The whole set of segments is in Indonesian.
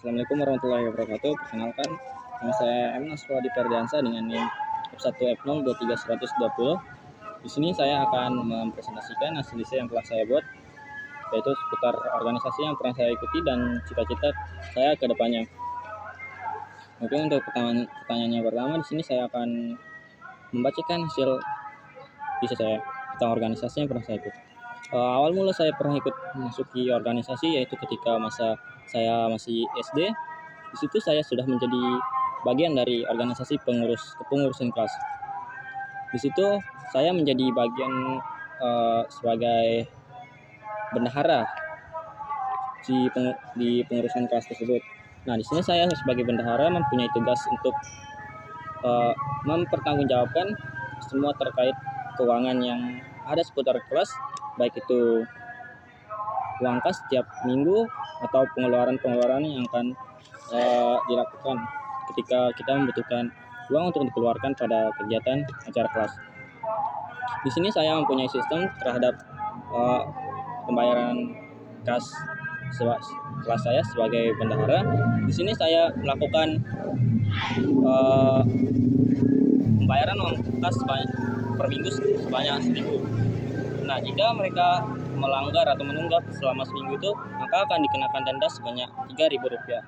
Assalamualaikum warahmatullahi wabarakatuh. Perkenalkan, nama saya M. Nasrullah Ferdiansa dengan NIM F1F023120. Di sini saya akan mempresentasikan hasil essay yang telah saya buat, yaitu seputar organisasi yang pernah saya ikuti dan cita-cita saya ke depannya. Oke, untuk pertanyaannya pertama, di sini saya akan membacakan hasil essay saya tentang organisasi yang pernah saya ikut. Awal mula saya pernah ikut masuki organisasi yaitu ketika masa saya masih SD. Di situ saya sudah menjadi bagian dari organisasi kepengurusan kelas. Di situ saya menjadi bagian sebagai bendahara di pengurusan kelas tersebut. Nah, di sini saya sebagai bendahara mempunyai tugas untuk mempertanggungjawabkan semua terkait keuangan yang ada seputar kelas, baik itu uang kas setiap minggu atau pengeluaran yang akan dilakukan ketika kita membutuhkan uang untuk dikeluarkan pada kegiatan acara kelas. Di sini saya mempunyai sistem terhadap pembayaran kas kelas saya sebagai bendahara. Di sini saya melakukan pembayaran uang kas per minggu sebanyak 1.000. Nah, jika mereka melanggar atau menunggak selama seminggu itu, maka akan dikenakan denda sebanyak Rp3.000.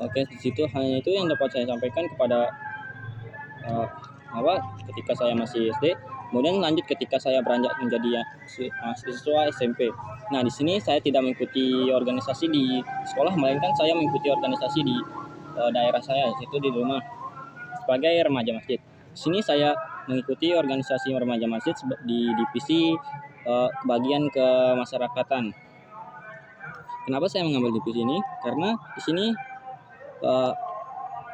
Oke, di situ hanya itu yang dapat saya sampaikan kepada ketika saya masih SD. Kemudian lanjut ketika saya beranjak menjadi mahasiswa SMP. Nah, di sini saya tidak mengikuti organisasi di sekolah, melainkan saya mengikuti organisasi di daerah saya, yaitu di rumah, sebagai remaja masjid. Di sini saya mengikuti organisasi remaja masjid di divisi bagian kemasyarakatan. Kenapa saya mengambil divisi ini? Karena di sini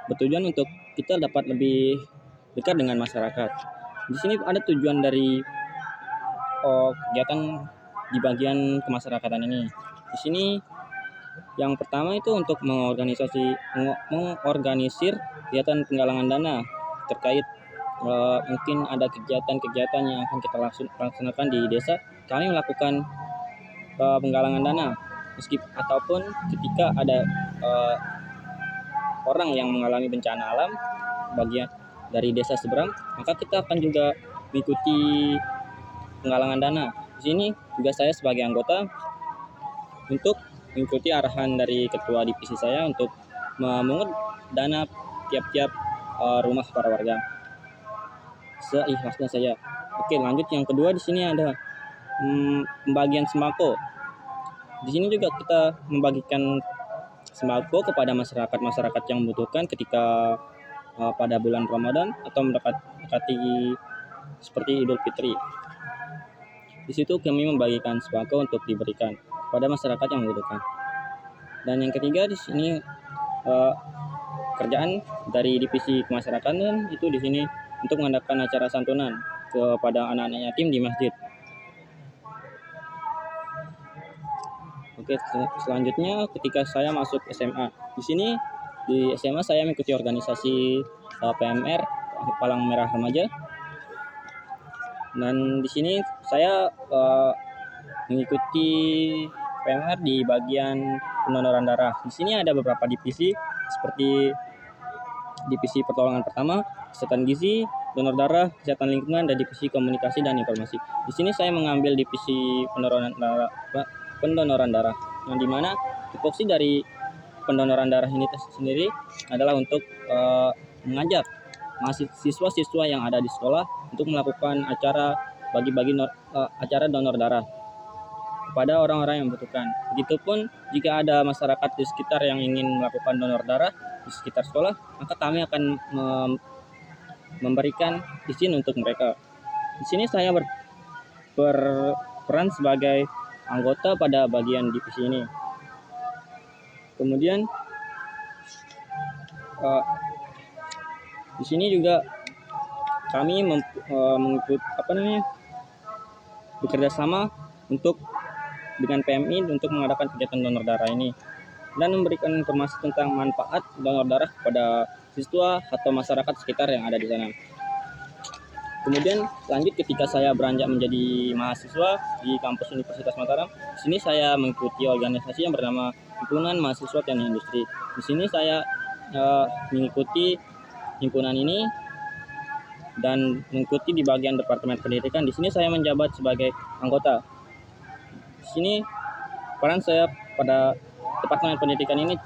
bertujuan untuk kita dapat lebih dekat dengan masyarakat. Di sini ada tujuan dari kegiatan di bagian kemasyarakatan ini. Di sini yang pertama itu untuk mengorganisir kegiatan penggalangan dana terkait mungkin ada kegiatan-kegiatan yang akan kita laksanakan di desa. Kami melakukan penggalangan dana ataupun ketika ada orang yang mengalami bencana alam bagian dari desa seberang, maka kita akan juga mengikuti penggalangan dana. Di sini juga saya sebagai anggota untuk mengikuti arahan dari ketua divisi saya untuk memungut dana tiap-tiap rumah para warga seikhlasnya saya. Oke, lanjut yang kedua, di sini ada pembagian sembako. Di sini juga kita membagikan sembako kepada masyarakat yang membutuhkan ketika pada bulan Ramadan atau mendekati seperti Idul Fitri. Di situ kami membagikan sembako untuk diberikan pada masyarakat yang membutuhkan. Dan yang ketiga, di sini kerjaan dari divisi kemasyarakatan itu di sini untuk mengadakan acara santunan kepada anak-anak yatim di masjid. Oke, selanjutnya ketika saya masuk SMA. Di sini di SMA saya mengikuti organisasi PMR, Palang Merah Remaja. Dan di sini saya mengikuti PMR di bagian pendonoran darah. Di sini ada beberapa divisi seperti divisi pertolongan pertama, kesehatan gizi, donor darah, kesehatan lingkungan, dan divisi komunikasi dan informasi. Di sini saya mengambil divisi pendonoran darah, yang dimana tupoksi dari pendonoran darah ini sendiri adalah untuk mengajak siswa-siswa yang ada di sekolah untuk melakukan acara acara donor darah kepada orang-orang yang membutuhkan. Begitupun jika ada masyarakat di sekitar yang ingin melakukan donor darah di sekitar sekolah, maka kami akan memberikan izin untuk mereka. Di sini saya berperan sebagai anggota pada bagian divisi ini. Kemudian di sini juga kami bekerja sama dengan PMI untuk mengadakan kegiatan donor darah ini dan memberikan informasi tentang manfaat donor darah kepada siswa atau masyarakat sekitar yang ada di sana. Kemudian lanjut ketika saya beranjak menjadi mahasiswa di kampus Universitas Mataram. Di sini saya mengikuti organisasi yang bernama Himpunan Mahasiswa Teknik Industri. Di sini saya mengikuti himpunan ini dan mengikuti di bagian Departemen Pendidikan. Di sini saya menjabat sebagai anggota. Di sini peran saya pada Departemen Pendidikan ini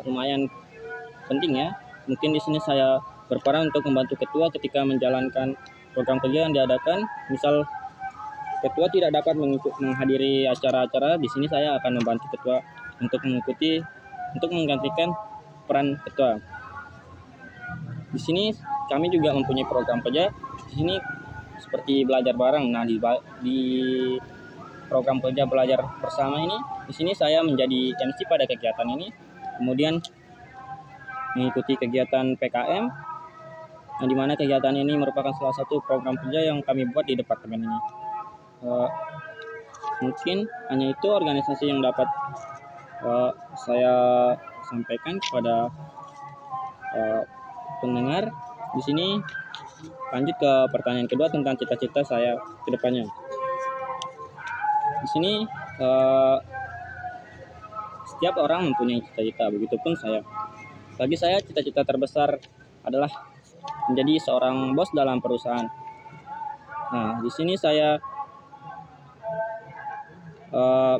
lumayan penting ya. Mungkin di sini saya berperan untuk membantu ketua ketika menjalankan program kerja yang diadakan. Misal ketua tidak dapat menghadiri acara-acara, di sini saya akan membantu ketua untuk menggantikan peran ketua. Di sini kami juga mempunyai program kerja. Di sini seperti belajar bareng. Nah, di program kerja belajar bersama ini, di sini saya menjadi MC pada kegiatan ini. Kemudian mengikuti kegiatan PKM, yang dimana kegiatan ini merupakan salah satu program kerja yang kami buat di departemen ini. Mungkin hanya itu organisasi yang dapat saya sampaikan kepada pendengar. Di sini lanjut ke pertanyaan kedua tentang cita-cita saya ke depannya. Di sini setiap orang mempunyai cita-cita, begitupun saya. Bagi saya cita-cita terbesar adalah menjadi seorang bos dalam perusahaan. Nah, di sini saya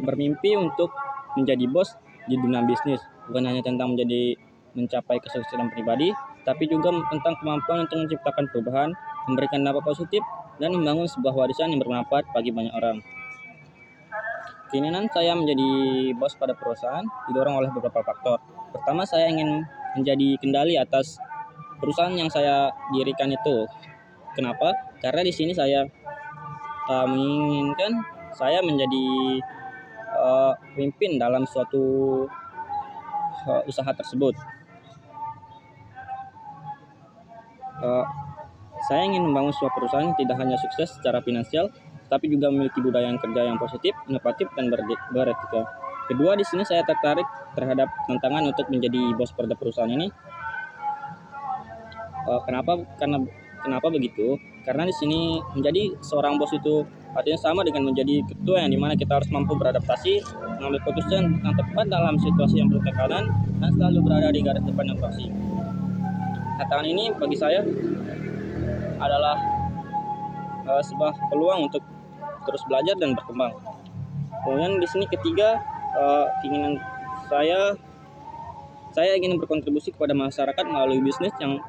bermimpi untuk menjadi bos di dunia bisnis, bukan hanya tentang mencapai kesuksesan pribadi, tapi juga tentang kemampuan untuk menciptakan perubahan, memberikan dampak positif, dan membangun sebuah warisan yang bermanfaat bagi banyak orang. Keinginan saya menjadi bos pada perusahaan didorong oleh beberapa faktor. Pertama, saya ingin menjadi kendali atas perusahaan yang saya dirikan itu. Kenapa? Karena di sini saya menginginkan saya menjadi pemimpin dalam suatu usaha tersebut. Saya ingin membangun sebuah perusahaan yang tidak hanya sukses secara finansial, tapi juga memiliki budaya kerja yang positif, inovatif, dan beretika. Kedua, di sini saya tertarik terhadap tantangan untuk menjadi bos pada perusahaan ini. Kenapa begitu? Karena di sini menjadi seorang bos itu artinya sama dengan menjadi ketua, yang dimana kita harus mampu beradaptasi, mengambil keputusan yang tepat dalam situasi yang bertekanan, dan selalu berada di garis depan inovasi. Tantangan ini bagi saya adalah sebuah peluang untuk terus belajar dan berkembang. Kemudian di sini ketiga, keinginan saya ingin berkontribusi kepada masyarakat melalui bisnis yang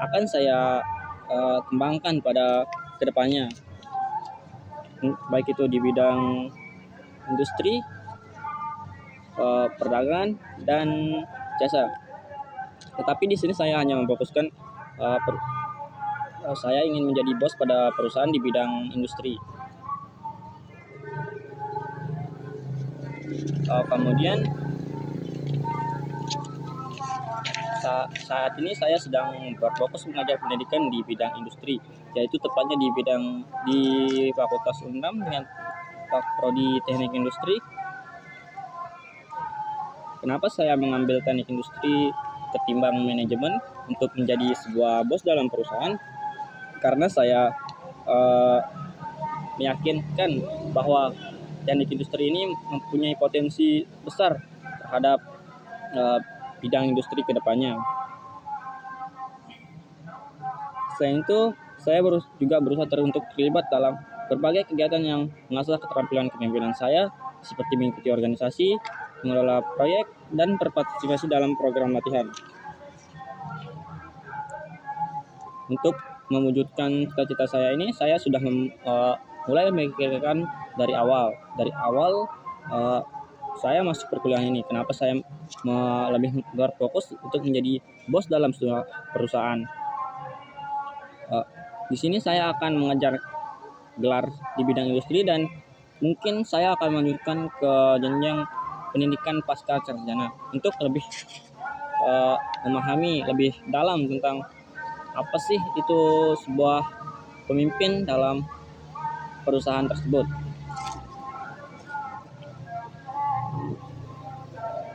akan saya kembangkan pada kedepannya, baik itu di bidang industri, perdagangan, dan jasa. Tetapi di sini saya hanya memfokuskan saya ingin menjadi bos pada perusahaan di bidang industri. Kemudian saat ini saya sedang berfokus mengajar pendidikan di bidang industri, yaitu tepatnya di Fakultas Unham dengan prodi Teknik Industri. Kenapa saya mengambil teknik industri ketimbang manajemen untuk menjadi sebuah bos dalam perusahaan? Karena saya meyakinkan bahwa teknik industri ini mempunyai potensi besar terhadap bidang industri ke depannya. Selain itu, saya juga berusaha untuk terlibat dalam berbagai kegiatan yang mengasah keterampilan kepemimpinan saya, seperti mengikuti organisasi, mengelola proyek, dan berpartisipasi dalam program latihan. Untuk mewujudkan cita-cita saya ini, saya sudah mulai memikirkan dari awal saya masuk perkuliahan ini. Kenapa saya lebih berfokus untuk menjadi bos dalam sebuah perusahaan? Di sini saya akan mengejar gelar di bidang industri, dan mungkin saya akan melanjutkan ke jenjang pendidikan pasca sarjana untuk lebih memahami lebih dalam tentang apa sih itu sebuah pemimpin dalam perusahaan tersebut.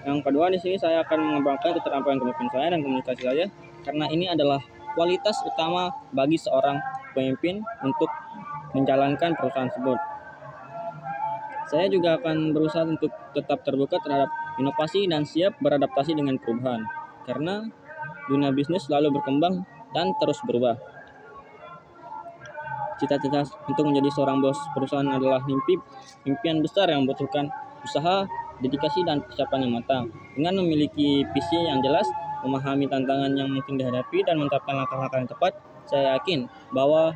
Yang kedua, di sini saya akan mengembangkan keterampilan kepemimpinan saya dan komunikasi saya, karena ini adalah kualitas utama bagi seorang pemimpin untuk menjalankan perusahaan tersebut. Saya juga akan berusaha untuk tetap terbuka terhadap inovasi dan siap beradaptasi dengan perubahan. Karena dunia bisnis selalu berkembang dan terus berubah. Cita-cita untuk menjadi seorang bos perusahaan adalah impian besar yang membutuhkan usaha, dedikasi, dan persiapan yang matang. Dengan memiliki visi yang jelas, memahami tantangan yang mungkin dihadapi, dan menetapkan langkah-langkah yang tepat, saya yakin bahwa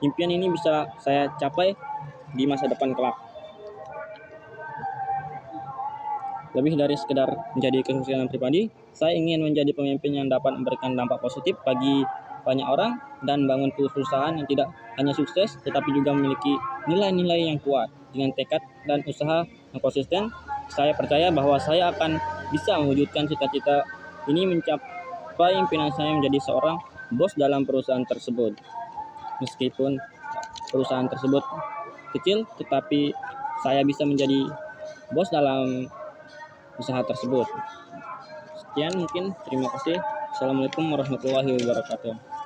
impian ini bisa saya capai di masa depan kelak. Lebih dari sekedar menjadi kesuksesan pribadi, saya ingin menjadi pemimpin yang dapat memberikan dampak positif bagi banyak orang dan bangun perusahaan yang tidak hanya sukses tetapi juga memiliki nilai-nilai yang kuat. Dengan tekad dan usaha yang konsisten, saya percaya bahwa saya akan bisa mewujudkan cita-cita ini, mencapai impian saya menjadi seorang bos dalam perusahaan tersebut. Meskipun perusahaan tersebut kecil, tetapi saya bisa menjadi bos dalam usaha tersebut. Sekian mungkin, terima kasih. Assalamualaikum warahmatullahi wabarakatuh.